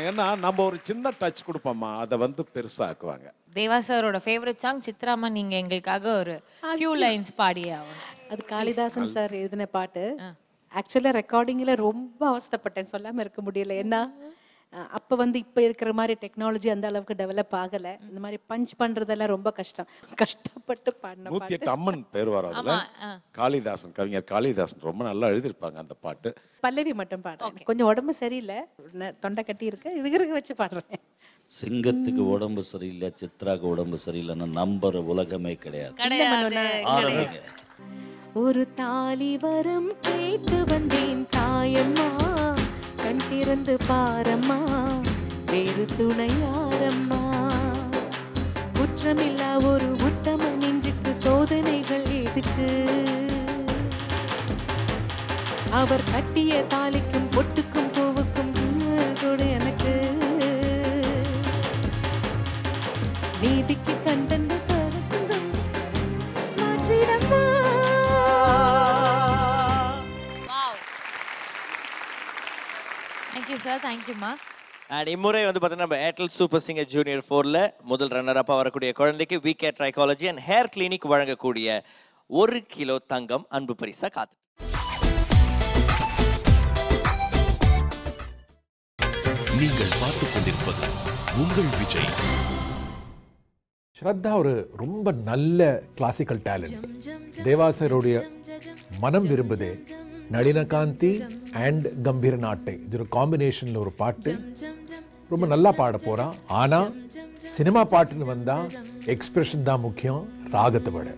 Speaker 3: ஏன்னா நம்ம ஒரு சின்ன டச் கொடுப்போம்மா அதை வந்து பெருசாக்குவாங்க
Speaker 4: தேவா சாரோட ஃபேவரட் சாங் சித்ராமா நீங்க எங்களுக்காக ஒரு ஃபியூ லைன்ஸ் பாடியே ஆகணும்
Speaker 7: அது காளிதாசன் சார் எழுதின பாட்டு ஆக்சுவலாக ரெக்கார்டிங்கில் ரொம்ப அவஸ்தைப்பட்டேன் சொல்லாமல் இருக்க முடியல ஏன்னா அப்போ வந்து இப்போ இருக்கிற மாதிரி டெக்னாலஜி அந்த அளவுக்கு டெவலப் ஆகலை இந்த மாதிரி பஞ்ச் பண்ணுறதெல்லாம் ரொம்ப கஷ்டப்பட்டு பாடின
Speaker 3: 108 அம்மன் பேர் வராதுல காளிதாசன் கவிஞர் காளிதாசன் ரொம்ப நல்லா எழுதியிருப்பாங்க அந்த பாட்டு
Speaker 7: பல்லவி மட்டும் பாடுறேன் கொஞ்சம் உடம்பு சரியில்லை தொண்டை கட்டி இருக்கு இதுக்கு வச்சு பாடுறேன்
Speaker 8: சிங்கத்துக்கு உடம்பு சரியில்லை சித்ராக்கு உடம்பு சரியில்லைன்னு நம்புற உலகமே கிடையாது
Speaker 4: கிடையாது
Speaker 8: ஆரம்பிங்க
Speaker 7: ஒரு தாலி வரம் கேட்டு வந்தேன் தாயம்மா, கண் திறந்து பாரம்மா, வேறு துணை யாரம்மா. குற்றமில்லா ஒரு உத்தம நெஞ்சுக்கு சோதனைகள் எதுக்கு? அவர் கட்டிய தாலிக்கும் பொட்டுக்கும் பூவுக்கும் கொடு எனக்கு. நீதிக்கு கண்டந்து மாற்றிடம்மா.
Speaker 4: தேங்க்யூ சார், தேங்க்யூம்மா.
Speaker 5: அண்ட் இம்முறை வந்து பார்த்தீங்கன்னா நம்ம ஏர்டெல் சூப்பர் சிங்கர் ஜூனியர் 4ல் முதல் ரன்னர் அப்பா வரக்கூடிய குழந்தைக்கு VK trichology and hair clinic வழங்கக்கூடிய 1 கிலோ தங்கம் அன்பு பரிசா காத்து.
Speaker 1: நீங்கள் பார்த்துக் கொண்டிருப்பது உங்கள் விஜய்.
Speaker 6: ஸ்ரத்தா ஒரு ரொம்ப நல்ல கிளாசிக்கல் டேலண்ட். தேவாசருடைய மனம் விரும்புதே, நளினகாந்தி அண்ட் கம்பீர நாட்டை, இது ஒரு காம்பினேஷன்ல ஒரு பாட்டு. ரொம்ப நல்லா பாட போறான். ஆனா சினிமா பாட்டுன்னு வந்தா எக்ஸ்பிரஷன் தான் முக்கியம், ராகத்தை விட.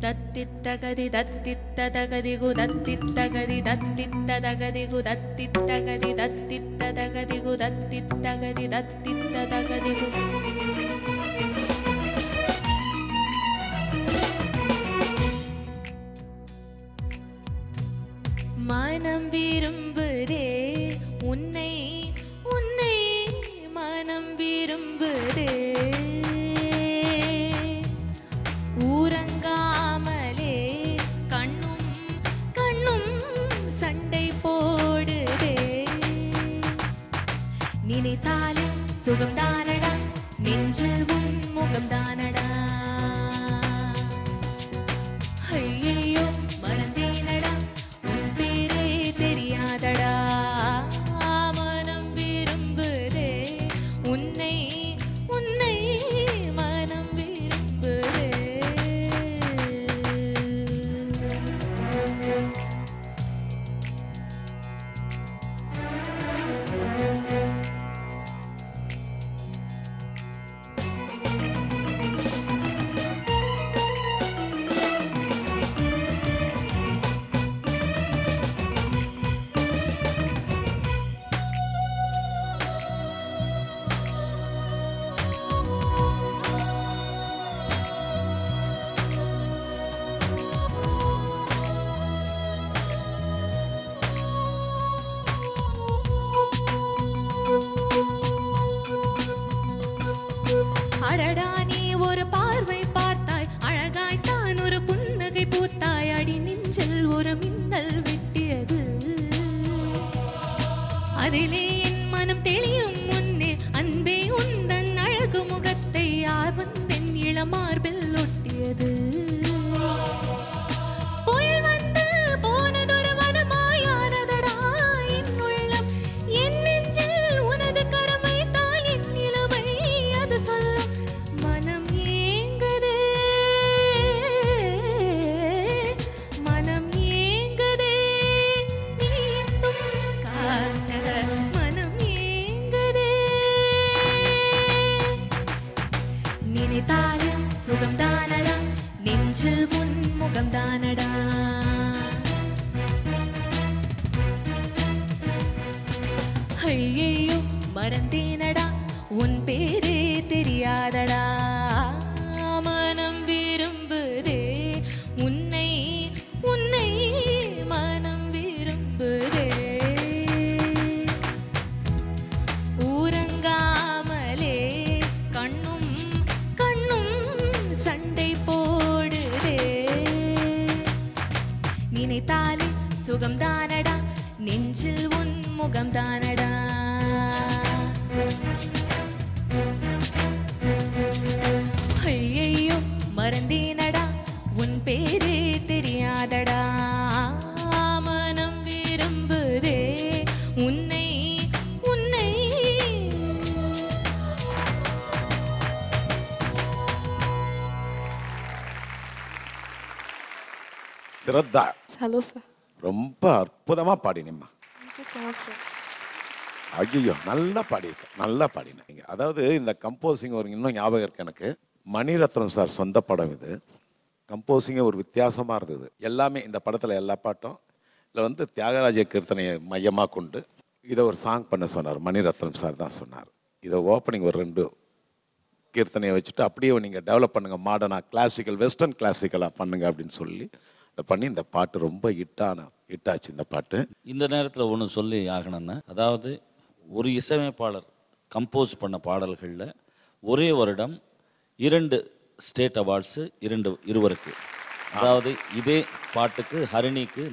Speaker 2: தத்தித்தகதி தத்தித்ததகதிகு தத்தித்தகதி தத்தித்ததகதிகு தத்தித்தகதி தத்தித்ததகதிகு தத்தித்தகதி தத்தித்ததகதிகு. மனம் விரும்புதே உன்னை, உன்னை மனம் விரும்புதே. ஊரங்காமலே கண்ணும் கண்ணும் சண்டை போடுதே. நினைத்தாலே சுகம் தானடா, நெஞ்சில் உன் முகம் தானடா. ஐயையோ மறந்தேனடா, உன் பேரே தெரியாதடா. மனம் விரும்புதே உன்னை, உன்னை மனம் விரும்புதே. அடடா நீ ஒரு பார்வை பார்த்தாய், அழகாய் தான் ஒரு புன்னகை பூத்தாய். அடி நெஞ்சில் ஒரு மின்னல் வெட்டியது, அதிலே என் மனம் தெளியும் முன்னே அன்பே உந்தன் அழகு முகத்தை யார் வந்தென் இளமார்பில் ஒட்டியது. புயல் வந்து போனதொரு வனமாயானதடா என் உள்ளம், என் நெஞ்சில் உனது கரமை தான் என் இளமை அது சொல்லும். மனம் ஏங்குதே, மனம் ஏங்குதே, நீட்டும் காட்ட மனம் ஏங்குதே. நினைத்தாலே சுகம் தானடா, நெஞ்சில் உன் முகம் தானடா. ஐயையோ மறந்தேனடா, உன் பேரே தெரியாதடா. மனம் விரும்புதே உன்னை, உன்னை மனம் விரும்புதே. ஊரங்காமலே கண்ணும் கண்ணும் சண்டை போடுதே. நினைத்தாலே சுகம் தானடா, நெஞ்சில் உன் முகம் தானடா. ஐயையோ மறந்தேனடா, உன் பேரே தெரியாதடா. மனம் விரும்புதே உன்னை, உன்னை.
Speaker 3: Shraddha
Speaker 7: hello sir.
Speaker 3: ரொம்ப அற்புதமா பாடினீம்மா.
Speaker 7: Thank you so much sir.
Speaker 3: ஐயோ நல்லா பாடியிருக்க, நல்லா பாடினீங்க. அதாவது இந்த கம்போசிங் ஒரு இன்னும் ஞாபகம் இருக்கு எனக்கு. மணிரத்னம் சார் சொந்த படம் இது. கம்போசிங்கே ஒரு வித்தியாசமாக இருந்தது. எல்லாமே இந்த படத்தில் எல்லா பாட்டும் இதில் வந்து தியாகராஜ கீர்த்தனையை மையமாக கொண்டு இதை ஒரு சாங் பண்ண சொன்னார். மணிரத்னம் சார் தான் சொன்னார். இதை ஓப்பனிங் ஒரு 2 கீர்த்தனையை வச்சுட்டு அப்படியே நீங்கள் டெவலப் பண்ணுங்கள், மாடர்னாக கிளாசிக்கல் வெஸ்டர்ன் கிளாசிக்கலாக பண்ணுங்க அப்படின்னு சொல்லி அதை பண்ணி இந்த பாட்டு ரொம்ப ஹிட்டாச்சு. இந்த பாட்டு
Speaker 8: இந்த நேரத்தில் ஒன்று சொல்லி ஆகணும்னா, அதாவது ஒரு இசையமைப்பாளர் கம்போஸ் பண்ண பாடல்களில் ஒரே வருடம் 2 ஸ்டேட் அவார்ட்ஸு இருவருக்கு. அதாவது இதே பாட்டுக்கு ஹரிணிக்கு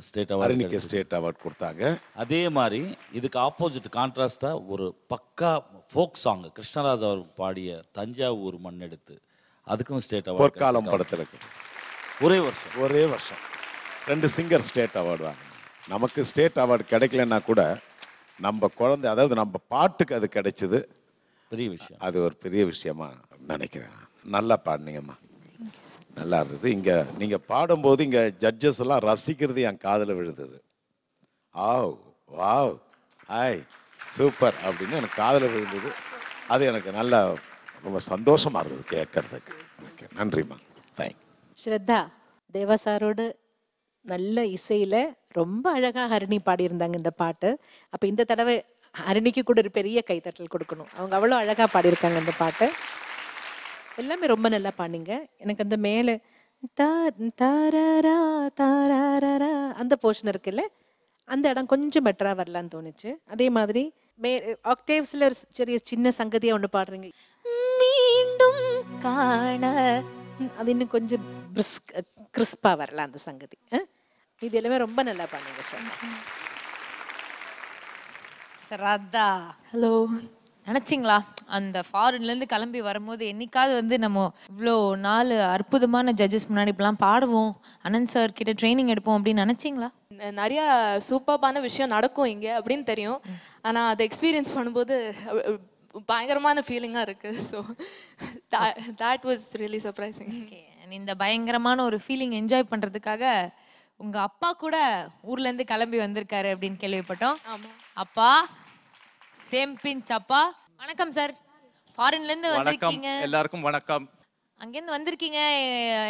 Speaker 8: ஸ்டேட் அவார்ட்
Speaker 3: கொடுத்தாங்க.
Speaker 8: அதே மாதிரி இதுக்கு ஆப்போசிட் கான்ட்ராஸ்டாக ஒரு பக்கா ஃபோக் சாங் கிருஷ்ணராஜ் அவர் பாடிய தஞ்சாவூர் மண்ணெடுத்து அதுக்கும் ஸ்டேட் அவார்ட்.
Speaker 3: பொற்காலம் படத்தில்
Speaker 8: ஒரே வருஷம்
Speaker 3: 2 சிங்கர் ஸ்டேட் அவார்டு வாங்க. நமக்கு ஸ்டேட் அவார்டு கிடைக்கலன்னா கூட நம்ம குழந்தை, அதாவது நம்ம பாட்டுக்கு அது கிடைச்சது
Speaker 8: பெரிய விஷயம்.
Speaker 3: அது ஒரு பெரிய விஷயமா நினைக்கிறேன். நல்லா பாடினீங்கம்மா, நல்லா இருந்தது. இங்கே நீங்கள் பாடும்போது இங்கே ஜட்ஜஸ் எல்லாம் ரசிக்கிறது என் காதில் விழுந்தது. ஆவ் வாவ் ஹாய் சூப்பர் அப்படின்னு எனக்கு காதில் விழுந்தது. அது எனக்கு நல்லா ரொம்ப சந்தோஷமாக இருந்தது கேட்கறதுக்கு. ஓகே, நன்றிம்மா, தேங்க்யூ.
Speaker 7: ஸ்ரத்தா தேவா சாரோடு நல்ல இசையில் ரொம்ப அழகாக ஹரிணி பாடியிருந்தாங்க இந்த பாட்டு. அப்போ இந்த தடவை ஹரிணிக்கு கூட ஒரு பெரிய கைத்தட்டல் கொடுக்கணும். அவங்க அவ்வளோ அழகாக பாடியிருக்காங்க இந்த பாட்டு. எல்லாமே ரொம்ப நல்லா பாடிங்க. எனக்கு அந்த மேலே தாராரா தாராரா அந்த போர்ஷன் இருக்குல்ல, அந்த இடம் கொஞ்சம் பெட்டராக வரலான்னு தோணுச்சு. அதே மாதிரி ஆக்டேவ்ஸில் ஒரு சின்ன சங்கதியாக ஒன்று பாடுறீங்க, மீண்டும் காண, அது இன்னும் கொஞ்சம் கிறிஸ்பாக வரலாம் அந்த சங்கதி. இது எல்லாமே ரொம்ப நல்லா பாடுங்க
Speaker 4: ஸ்ரத்தா.
Speaker 12: ஹலோ,
Speaker 4: நினச்சிங்களா அந்த ஃபாரின்லேருந்து கிளம்பி வரும்போது என்னைக்காவது வந்து நம்ம இவ்வளோ நாள் அற்புதமான ஜட்ஜஸ் முன்னாடி இப்படிலாம் பாடுவோம், அனந்த் சார் கிட்ட ட்ரைனிங் எடுப்போம் அப்படின்னு நினச்சிங்களா?
Speaker 12: நிறையா சூப்பர்பான விஷயம் நடக்கும் இங்கே அப்படின்னு தெரியும். ஆனால் அதை எக்ஸ்பீரியன்ஸ் பண்ணும்போது பயங்கரமான ஃபீலிங்காக இருக்குது. So that was really surprising.
Speaker 4: இந்த பயங்கரமான ஒரு ஃபீலிங் என்ஜாய் பண்ணுறதுக்காக உங்கள் அப்பா கூட ஊர்லேருந்து கிளம்பி வந்திருக்காரு அப்படின்னு கேள்விப்பட்டோம். அப்பா சேம் பிஞ்ச் அப்பா. வணக்கம் சார், ஃபாரின்லேருந்து வந்திருக்கீங்க.
Speaker 13: எல்லாருக்கும் வணக்கம்.
Speaker 4: அங்கேருந்து வந்திருக்கீங்க,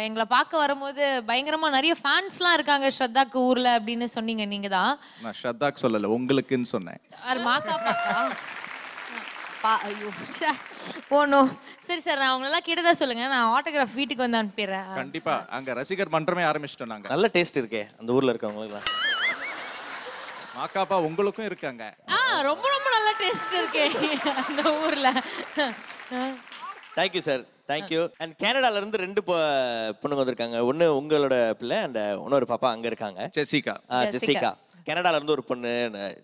Speaker 4: எங்களை பார்க்க வரும்போது பயங்கரமா நிறைய ஃபேன்ஸ்லாம் இருக்காங்க ஸ்ரத்தாக்கு ஊர்ல அப்படின்னு சொன்னீங்க. நீங்க தான்.
Speaker 13: நான் ஸ்ரத்தாக்கு சொல்லல, உங்களுக்குன்னு சொன்னேன்.
Speaker 4: மாக்கா பாக்கா ஐயோ போனோ. சரி சார், நான் அவங்களெல்லாம் கேட்டதா சொல்லுங்க, நான் ஆட்டோகிராஃப் வீட்டுக்கு வந்து அனுப்பிடுறேன்.
Speaker 13: கண்டிப்பா. அங்க ரசிகர் மன்றமே ஆரம்பிச்சிட்டோம் நாங்க.
Speaker 5: நல்ல டேஸ்ட் இருக்கே அந்த ஊர்ல இருக்கவங்களுக்கு.
Speaker 13: மாக்காப்பா உங்களுக்கும் இருக்காங்க.
Speaker 4: ரொம்ப ரொம்ப நல்ல டேஸ்ட் இருக்கே அந்த ஊர்ல.
Speaker 5: Thank you sir, thank you. அண்ட் கனடால இருந்து 2 பொண்ணுங்க வந்திருக்காங்க. ஒன்று உங்களோட பிள்ளை அண்ட் இன்னொரு பாப்பா அங்கே இருக்காங்க, ஜெசிகா. கனடால இருந்து ஒரு பொண்ணு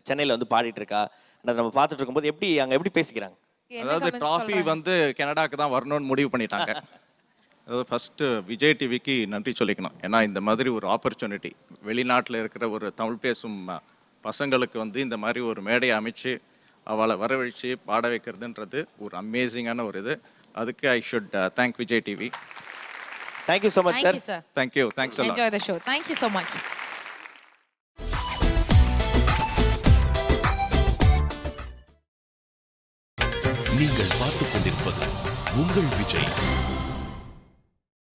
Speaker 5: சென்னையில் வந்து பாடிட்டு இருக்கா. நம்ம பார்த்துட்டு இருக்கும்போது எப்படி பேசிக்கிறாங்க.
Speaker 13: அதாவது ட்ராஃபி வந்து கனடாக்கு தான் வரணும்னு முடிவு பண்ணிட்டாங்க. அதாவது ஃபர்ஸ்ட் விஜய் டிவிக்கு நன்றி சொல்லிக்கணும். ஏன்னா இந்த மாதிரி ஒரு ஆப்பர்ச்சுனிட்டி வெளிநாட்டில் இருக்கிற ஒரு தமிழ் பேசும் பசங்களுக்கு வந்து இந்த மாதிரி ஒரு மேடையை அமைச்சு அவளை வரவழைச்சு பாட வைக்கிறதுன்றது ஒரு அமேசிங்கான ஒரு இது. அதுக்கு I should thank Vijay TV.
Speaker 5: Thank you so much sir.
Speaker 13: Thank you. Thanks a lot.
Speaker 4: Enjoy the show. Thank you so much.
Speaker 1: நீங்கள் பார்த்துக் கொண்டிருப்பது உங்கள் விஜய்.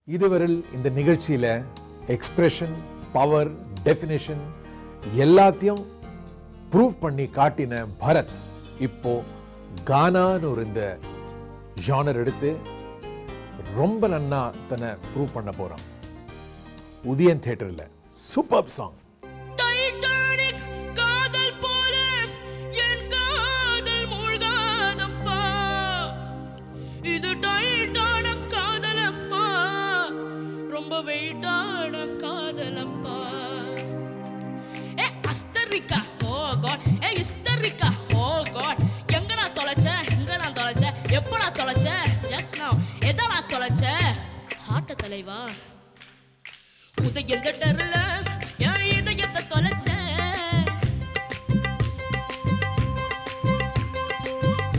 Speaker 6: இதுவரையில் இந்த நிகழ்ச்சியில் எக்ஸ்பிரஷன், பவர், டெஃபினேஷன் எல்லாத்தையும் ப்ரூவ் பண்ணி காட்டின பரத் இப்போ கானான்னு ஒரு இந்த ஜானர் எடுத்து ரொம்ப நன்னா தன்னை ப்ரூவ் பண்ண போறான். உதயன் தியேட்டர்ல சூப்பர் சாங்.
Speaker 14: தலைவா உதயம் தட்டறல என் இதயத்தை தொலைச்ச,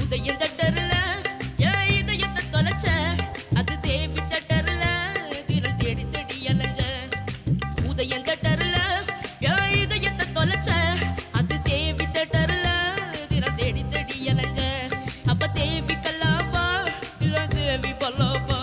Speaker 14: உதயம் தட்டறல என் இதயத்தை தொலைச்ச, அது தேவி தட்டறல தினம் தேடி தேடி அலைஞ்ச, உதயம் தட்டறல என் இதயத்தை தொலைச்ச, அது தேவி தட்டறல தினம் தேடி தேடி அலைஞ்ச, அப்ப தேவி கல்லாவா இல்ல தேவி பல்லாவா,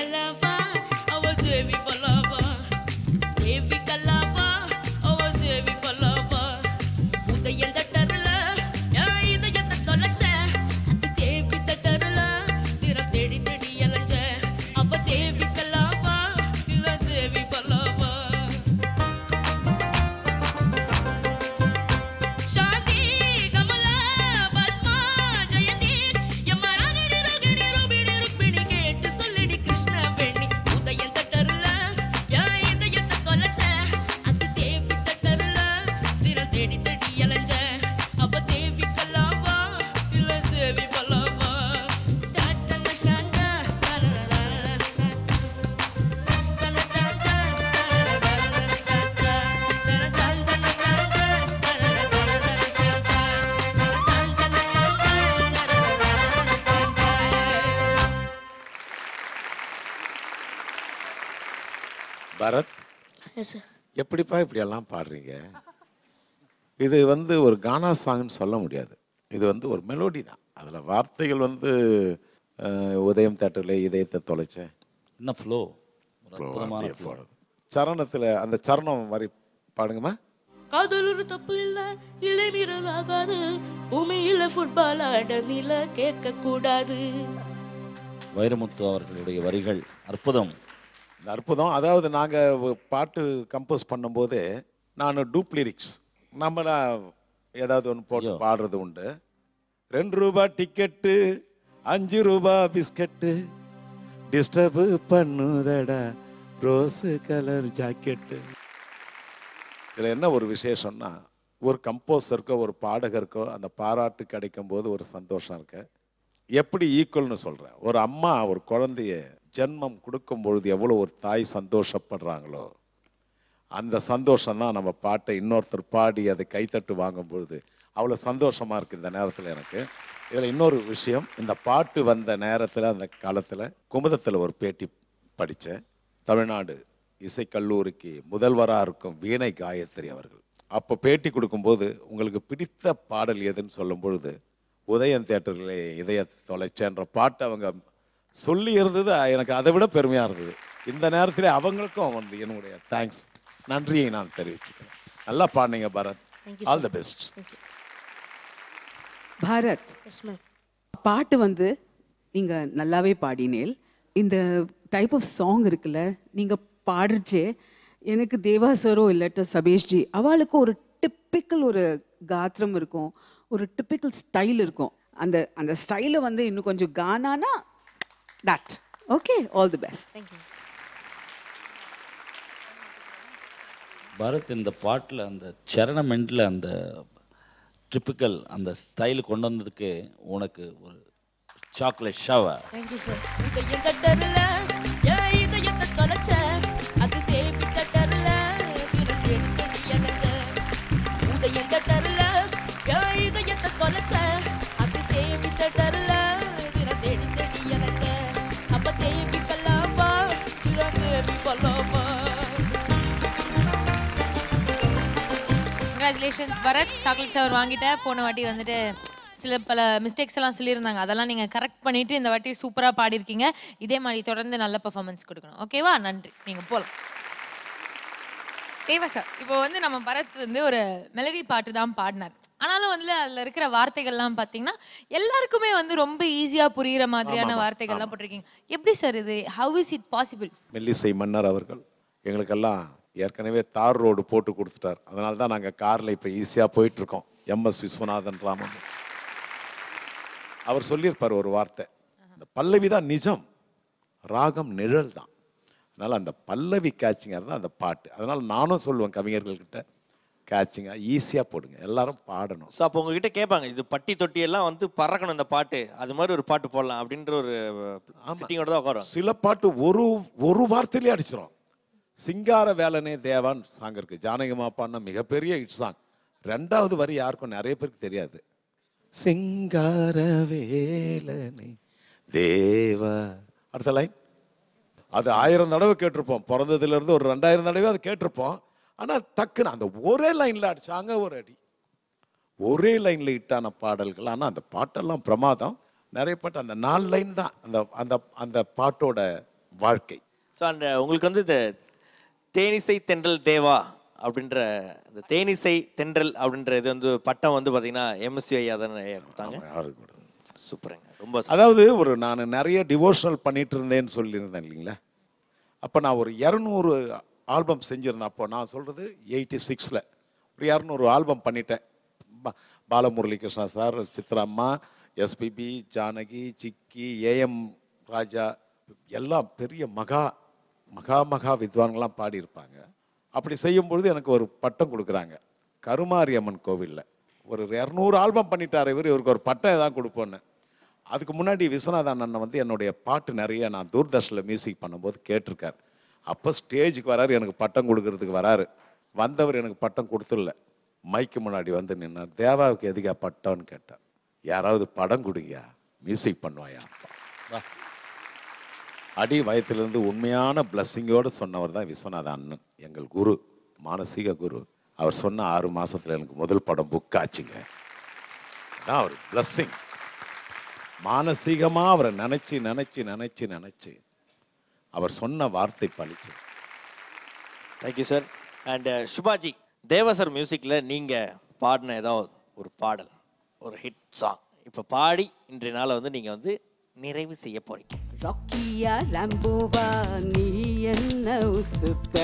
Speaker 14: கல்லாவா அவ தேவி பல்லாவா தேவி கல்லாவா அவ தேவி பல்லாவா உதயம் தட்டருல என் இதயத்தை தொலைச்ச அந்த தேவி தட்டருல தினம் தேடி தேடி அலைஞ்ச அவ தேவி கல்லாவா இல்ல தேவி பல்லாவா சாந்தி கமலா பத்மா ஜெயந்தி யமராகினி ரோகிணி ரூபிணி ருக்மிணி கேட்டு சொல்லிடி கிருஷ்ண வேணி உதயம் தட்டருல என் இதயத்தை தொலைச்ச அந்த தேவி தட்டருல தினம் தேடி தேடி அலைஞ்ச அவ தேவி கல்லாவா இல்ல தேவி பல்லாவா டாட்டன டாண்டா
Speaker 3: பரத்,
Speaker 2: Yes, sir.
Speaker 3: எப்படிப்பா இப்படியெல்லாம் பாடுறீங்க? இது வந்து ஒரு கானா சாங்னு சொல்ல முடியாது. இது வந்து ஒரு மெலோடி தான். அதில் வார்த்தைகள் வந்து உதயம் தேட்டரில் இதயத்தை தொலைச்சேன்.
Speaker 8: என்ன ஃப்ளோ, அற்புதமான ஃப்ளோ.
Speaker 3: சரணத்தில் அந்த சரணம் மாதிரி பாடுங்கம்மா.
Speaker 14: காதல் ஒரு தப்பு இல்ல இல்லை மீறல் ஆகாது பூமியில ஃபுட்பால் ஆட நில கேட்க கூடாது
Speaker 8: வைரமுத்து அவர்களுடைய வரிகள் அற்புதம்.
Speaker 3: இந்த அற்புதம். அதாவது நாங்கள் பாட்டு கம்போஸ் பண்ணும்போது நான் டூப் லிரிக்ஸ் நம்மளா ஏதாவது ஒன்று போட்டு பாடுறது உண்டு. 2 ரூபா டிக்கெட்டு 5 ரூபா பிஸ்கட்டு டிஸ்டர்பு பண்ணுதடா ரோஸு கலர் ஜாக்கெட்டு. இதில் என்ன ஒரு விசேஷம்னா, ஒரு கம்போசருக்கோ ஒரு பாடகருக்கோ அந்த பாராட்டு கிடைக்கும் போது ஒரு சந்தோஷம் இருக்கு. எப்படி ஈக்குவல்னு சொல்கிறேன், ஒரு அம்மா ஒரு குழந்தைய ஜென்மம் கொடுக்கும் பொழுது எவ்வளோ ஒரு தாய் சந்தோஷப்படுறாங்களோ அந்த சந்தோஷம் தான் நம்ம பாட்டை இன்னொருத்தர் பாடி அதை கைத்தட்டு வாங்கும் பொழுது அவ்வளோ சந்தோஷமாக இருக்குது இந்த நேரத்தில் எனக்கு. இதில் இன்னொரு விஷயம், இந்த பாட்டு வந்த நேரத்தில் அந்த காலத்தில் குமுதத்தில் ஒரு பேட்டி படித்தேன். தமிழ்நாடு இசைக்கல்லூரிக்கு முதல்வராக இருக்கும் வீணை காயத்ரி அவர்கள் அப்போ பேட்டி கொடுக்கும்போது உங்களுக்கு பிடித்த பாடல் எதுன்னு சொல்லும் பொழுது உதயம் தியேட்டரில் இதயத்தை தொலைச்சேன்ற பாட்டு அவங்க சொல்லி இருந்தது. எனக்கு அதை விட பெருமையாக இருந்தது. இந்த நேரத்தில் அவங்களுக்கும் வந்து என்னுடைய தேங்க்ஸ், நன்றியை நான் தெரிவிச்சுக்கிறேன். நல்லா பாடுனீங்க Bharath. All the best.
Speaker 15: Bharat, பாட்டு வந்து நீங்கள் நல்லாவே பாடினேல். இந்த டைப் ஆஃப் சாங் இருக்குல்ல, நீங்கள் பாடுறச்சே எனக்கு தேவா சரோ இல்லாட்ட சபேஷ்ஜி அவளுக்கு ஒரு டிப்பிக்கல் ஒரு காத்திரம் இருக்கும், ஒரு டிப்பிக்கல் ஸ்டைல் இருக்கும். அந்த அந்த ஸ்டைலை வந்து இன்னும் கொஞ்சம் கானானா that okay. All the best.
Speaker 8: Bharath, இந்த பாட்டில் அந்த சரணம் எண்டில் அந்த டிப்பிக்கல் அந்த ஸ்டைல் கொண்டு வந்ததுக்கு உனக்கு ஒரு சாக்லேட் ஷவர்.
Speaker 14: Thank you sir. உதயம் தட்டருல என் இதயத்தை தொலைச்ச அது தேவி தட்டருல தினம் தேடி தேடி அலைஞ்ச உதயம் தட்டருல என் இதயத்தை தொலைச்ச அது தேவி தட்டருல தினம் தேடி தேடி அலைஞ்ச அப்ப தேவி கல்லாவா இல்ல தேவி பல்லாவா.
Speaker 4: கங்க்ராச்சுலேஷன்ஸ் பரத், சாக்லேட் ஷவர் வாங்கிட்ட. போன வாட்டி வந்துட்டு சில பல மிஸ்டேக்ஸ் எல்லாம் சொல்லியிருந்தாங்க, அதெல்லாம் நீங்கள் கரெக்ட் பண்ணிவிட்டு இந்த வாட்டி சூப்பராக பாடியிருக்கீங்க. இதே மாதிரி தொடர்ந்து நல்ல பர்ஃபார்மன்ஸ் கொடுக்கணும். ஓகேவா? நன்றி. நீங்கள் போகலாம். தேவா சார், இப்போ வந்து நம்ம பரத் வந்து ஒரு மெலடி பாட்டு தான் பாடினார். ஆனாலும் வந்து அதில் இருக்கிற வார்த்தைகள்லாம் பார்த்தீங்கன்னா எல்லாருக்குமே வந்து ரொம்ப ஈஸியாக புரிகிற மாதிரியான வார்த்தைகள்லாம் போட்டிருக்கீங்க. எப்படி சார் இது? How is it possible?
Speaker 3: மெல்லிசை மன்னர் அவர்கள் எங்களுக்கெல்லாம் ஏற்கனவே தார் ரோடு போட்டு கொடுத்துட்டார். அதனால தான் நாங்கள் காரில் இப்போ ஈஸியாக போயிட்டுருக்கோம். MS விஸ்வநாதன் ராமன் அவர் சொல்லியிருப்பார் ஒரு வார்த்தை, இந்த பல்லவி தான் நிஜம், ராகம் நிழல் தான். அதனால் அந்த பல்லவி கேட்சிங்காக தான் அந்த பாட்டு. அதனால் நானும் சொல்லுவேன் கவிஞர்கள்கிட்ட, கேட்சிங்காக ஈஸியாக போடுங்க, எல்லாரும் பாடணும்.
Speaker 5: ஸோ அப்போ உங்ககிட்ட கேட்பாங்க, இது பட்டி தொட்டி எல்லாம் வந்து பறக்கணும் இந்த பாட்டு, அது மாதிரி ஒரு பாட்டு போடலாம் அப்படின்ற ஒரு சிட்டிங்கோட தான் உட்காரும்.
Speaker 3: சில பாட்டு ஒரு வார்த்தையிலே அடிச்சிடும். சிங்கார வேலனே தேவான் சாங் இருக்கு, ஜானகிமா பாடின மிகப்பெரிய ஹிட் சாங். 2வது வரி யாருக்கும் நிறைய பேருக்கு தெரியாது. சிங்கார வேலனே தேவா, அடுத்த லைன் அது 1000 தடவை கேட்டிருப்போம். பிறந்ததுலேருந்து ஒரு 2000 தடவை அது கேட்டிருப்போம். ஆனால் டக்குன்னு அந்த ஒரே லைனில் அடிச்சாங்க ஒரு அடி, ஒரே லைனில் ஹிட்டான பாடல்கள். ஆனால் அந்த பாட்டெல்லாம் பிரமாதம். நிறைய பாட்டு அந்த 4 லைன் தான் அந்த அந்த அந்த பாட்டோட வாழ்க்கை.
Speaker 5: ஸோ அந்த உங்களுக்கு வந்து இந்த தேனிசை தென்றல் தேவா அப்படின்ற இந்த தேனிசை தென்றல் அப்படின்ற இது வந்து பட்டம் வந்து பார்த்தீங்கன்னா எம்எஸ்சி ஐயா தானே கொடுத்தாங்க. சூப்பருங்க, ரொம்ப.
Speaker 3: அதாவது நான் நிறைய டிவோஷனல் பண்ணிட்டு இருந்தேன்னு சொல்லியிருந்தேன் இல்லைங்களா. அப்போ நான் ஒரு 200 ஆல்பம் செஞ்சுருந்தேன். அப்போ நான் சொல்கிறது 86ல் ஒரு 200 ஆல்பம் பண்ணிட்டேன். பாலமுரளி கிருஷ்ணா சார், சித்ராம்மா, எஸ்பிபி, ஜானகி, சிக்கி, ஏஎம் ராஜா எல்லாம் பெரிய மகா வித்வான்கள்லாம் பாடியிருப்பாங்க. அப்படி செய்யும்பொழுது எனக்கு ஒரு பட்டம் கொடுக்குறாங்க கருமாரியம்மன் கோவிலில். ஒரு 200 ஆல்பம் பண்ணிட்டார் இவருக்கு ஒரு பட்டம் தான் கொடுப்போன்னு. அதுக்கு முன்னாடி விஸ்வநாதன் அண்ணன் வந்து என்னுடைய பாட்டு நிறைய நான் தூர்தர்ஷனில் மியூசிக் பண்ணும்போது கேட்டிருக்கார். அப்போ ஸ்டேஜுக்கு வராரு, எனக்கு பட்டம் கொடுக்கறதுக்கு வராரு. வந்தவர் எனக்கு பட்டம் கொடுத்துடல, மைக்கு முன்னாடி வந்து நின்னார். தேவாவுக்கு எதுக்கா பட்டம்னு கேட்டார். யாராவது படம் கொடுங்க, மியூசிக் பண்ணுவாயா. அடி வயத்திலிருந்து உண்மையான பிளஸ்ஸிங்கோடு சொன்னவர் தான் விஸ்வநாதன் அண்ணன், எங்கள் குரு, மானசீக குரு. அவர் சொன்ன 6 மாதத்தில் எனக்கு முதல் படம் புக் ஆச்சுங்க. அதான் அவர் பிளஸ்ஸிங். மானசீகமாக அவரை நினச்சி அவர் சொன்ன வார்த்தை பழிச்சு.
Speaker 5: Thank you sir. அண்ட் சுபாஜி, தேவா சார் மியூசிக்கில் நீங்கள் பாடின ஏதாவது ஒரு பாடல், ஒரு ஹிட் சாங் இப்போ பாடி இன்றைய நாளை வந்து நீங்கள் வந்து நிறைவு செய்ய போறீங்க.
Speaker 15: ராக்கியா லம்போவா நீ என்ன உசுப்ப,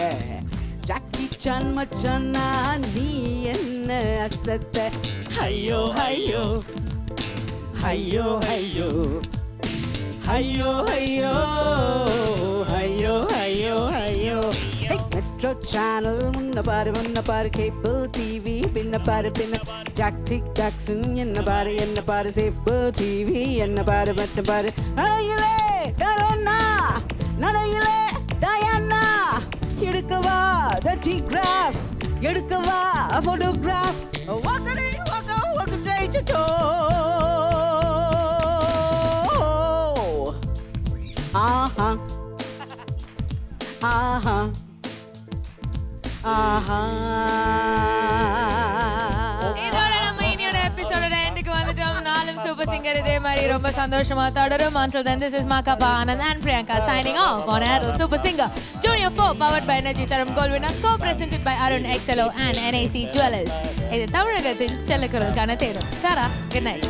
Speaker 15: ஜாக்கி சான் மச்சானா நீ என்ன அசத்த, ஐயோ ஐயோ ஐயோ ஐயோ ஐயோ ஐயோ ஐயோ ஐயோ ஐயோ. மெட்ரோ சேனல் முன்ன பாரு கேபிள் டிவி பின்ன பாரு ஜாக் டிக் டாக்ஸும் என்ன பாரு சேபிள் டிவி என்ன பாரு மத்த பாரு. அணையிலே கரோனா நடையிலே டயானா, எடுக்கவா ஜிகிராஃப் எடுக்கவா போட்டோகிராஃப், வாக்கடி வாக்க ஜெயிச்சோ. ஆஹா ஆஹா ஆஹா.
Speaker 4: இதோட நம்ம இன்னையோட எபிசோடோட எண்டுக்கு வந்துட்டோம். நாளும் சூப்பர் சிங்கர் இதே மாதிரி ரொம்ப சந்தோஷமா தொடரும். Until then, this is Makapa Anand and Priyanka signing off on Adult Super Singer Junior 4 powered by Energy Tharam Gold Winner, co-presented by Arun XLO and NAC Jewelers. இது தமிழகத்தின் செல்லக்குரலுக்கான தேர்வு. Tara, good night.